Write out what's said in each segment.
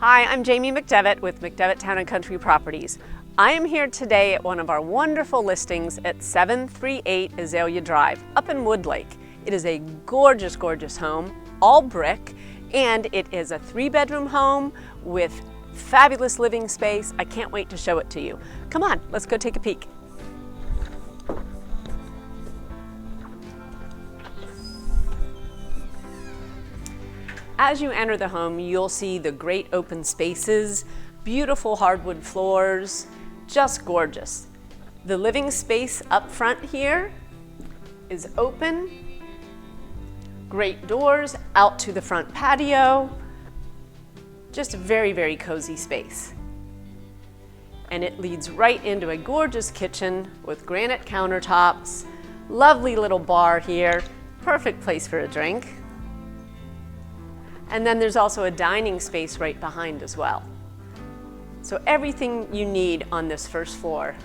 Hi, I'm Jamie McDevitt with McDevitt Town & Country Properties. I am here today at one of our wonderful listings at 738 Azalea Drive up in Woodlake. It is a gorgeous, gorgeous home, all brick, and it is a 3-bedroom home with fabulous living space. I can't wait to show it to you. Come on, let's go take a peek. As you enter the home, you'll see the great open spaces, beautiful hardwood floors, just gorgeous. The living space up front here is open, great doors out to the front patio, just a very, very cozy space. And it leads right into a gorgeous kitchen with granite countertops, lovely little bar here, perfect place for a drink. And then there's also a dining space right behind as well. So everything you need on this first floor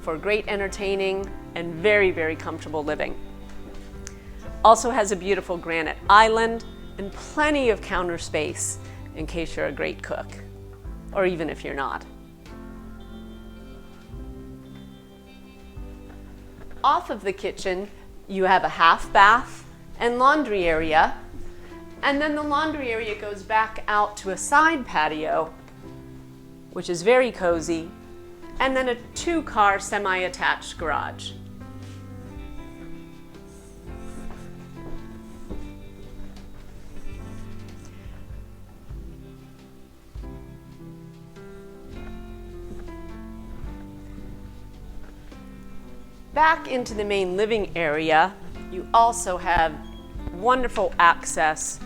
for great entertaining and very, very comfortable living. Also has a beautiful granite island and plenty of counter space in case you're a great cook, or even if you're not. Off of the kitchen, you have a half bath and laundry area. And then the laundry area goes back out to a side patio, which is very cozy, and then a 2-car semi-attached garage. Back into the main living area, you also have wonderful access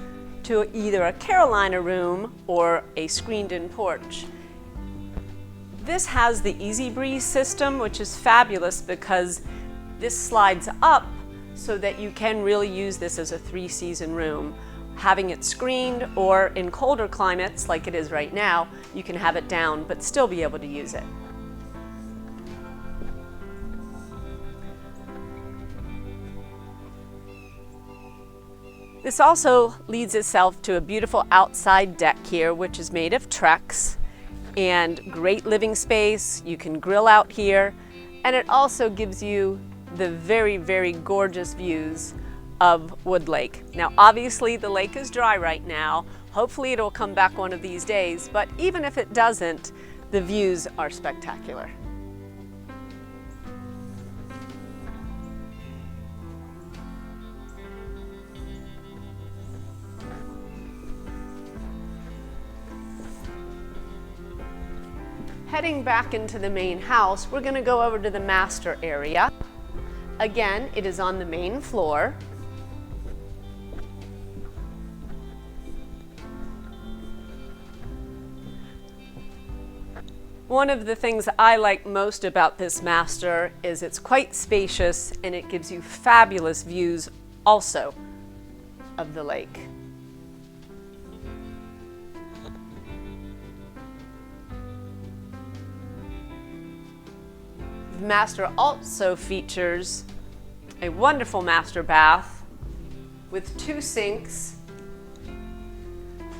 to either a Carolina room or a screened-in porch. This has the Easy Breeze system, which is fabulous because this slides up so that you can really use this as a 3-season room. Having it screened, or in colder climates like it is right now, you can have it down but still be able to use it. This also leads itself to a beautiful outside deck here, which is made of Trex, and great living space. You can grill out here, and it also gives you the very, very gorgeous views of Woodlake. Now, obviously the lake is dry right now. Hopefully it'll come back one of these days, but even if it doesn't, the views are spectacular. Heading back into the main house, we're going to go over to the master area. Again, it is on the main floor. One of the things I like most about this master is it's quite spacious and it gives you fabulous views also of the lake. The master also features a wonderful master bath with 2 sinks,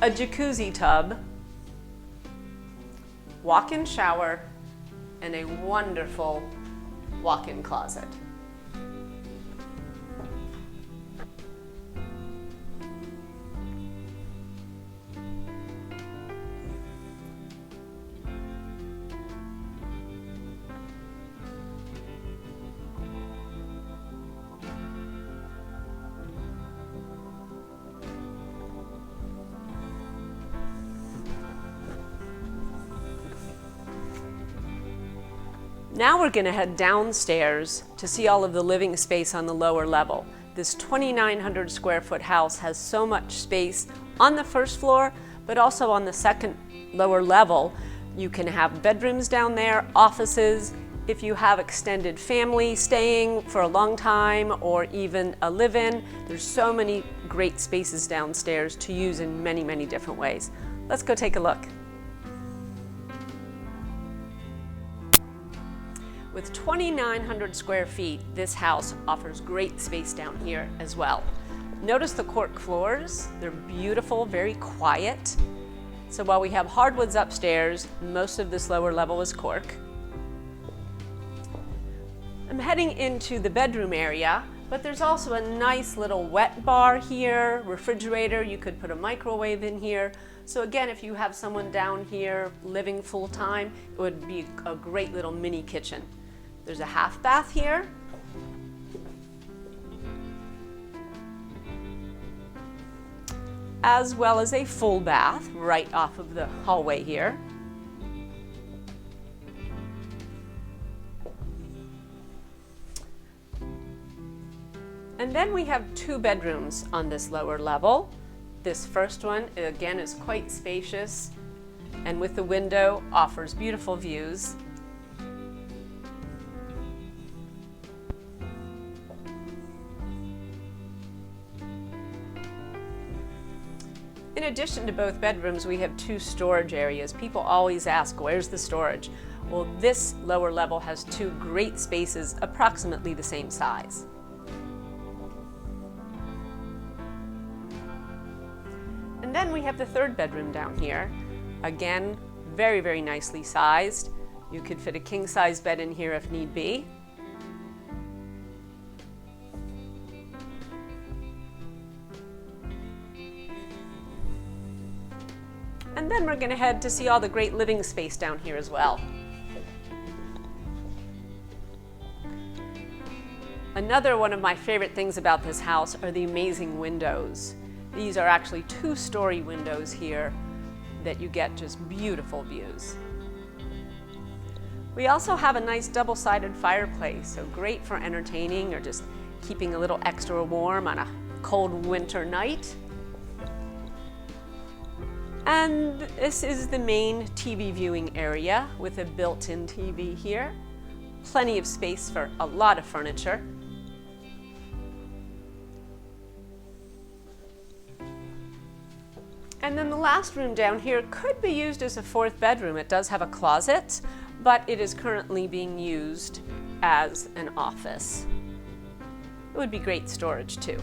a jacuzzi tub, walk-in shower, and a wonderful walk-in closet. Now we're going to head downstairs to see all of the living space on the lower level. This 2,900 square foot house has so much space on the first floor, but also on the second lower level. You can have bedrooms down there, offices. If you have extended family staying for a long time or even a live-in, there's so many great spaces downstairs to use in many, many different ways. Let's go take a look. With 2,900 square feet, this house offers great space down here as well. Notice the cork floors. They're beautiful, very quiet. So while we have hardwoods upstairs, most of this lower level is cork. I'm heading into the bedroom area, but there's also a nice little wet bar here, refrigerator. You could put a microwave in here. So again, if you have someone down here living full time, it would be a great little mini kitchen. There's a half bath here. As well as a full bath right off of the hallway here. And then we have 2 bedrooms on this lower level. This first one, again, is quite spacious and with the window offers beautiful views. In addition to both bedrooms, we have 2 storage areas. People always ask, where's the storage? Well, this lower level has 2 great spaces, approximately the same size. And then we have the 3rd bedroom down here. Again, very, very nicely sized. You could fit a king-size bed in here if need be. And then we're going to head to see all the great living space down here as well. Another one of my favorite things about this house are the amazing windows. These are actually 2-story windows here that you get just beautiful views. We also have a nice double-sided fireplace, so great for entertaining or just keeping a little extra warm on a cold winter night. And this is the main TV viewing area with a built-in TV here. Plenty of space for a lot of furniture. And then the last room down here could be used as a 4th bedroom. It does have a closet, but it is currently being used as an office. It would be great storage too.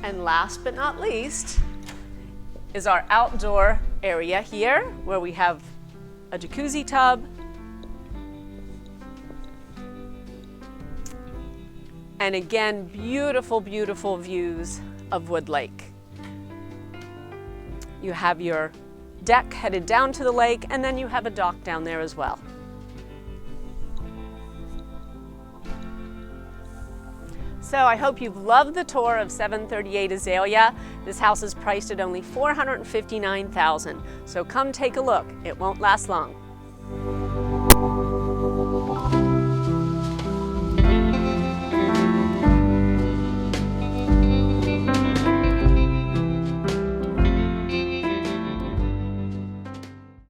And last but not least is our outdoor area here, where we have a jacuzzi tub and again, beautiful, beautiful views of Wood Lake. You have your deck headed down to the lake, and then you have a dock down there as well. So I hope you've loved the tour of 738 Azalea. This house is priced at only $459,000. So come take a look. It won't last long.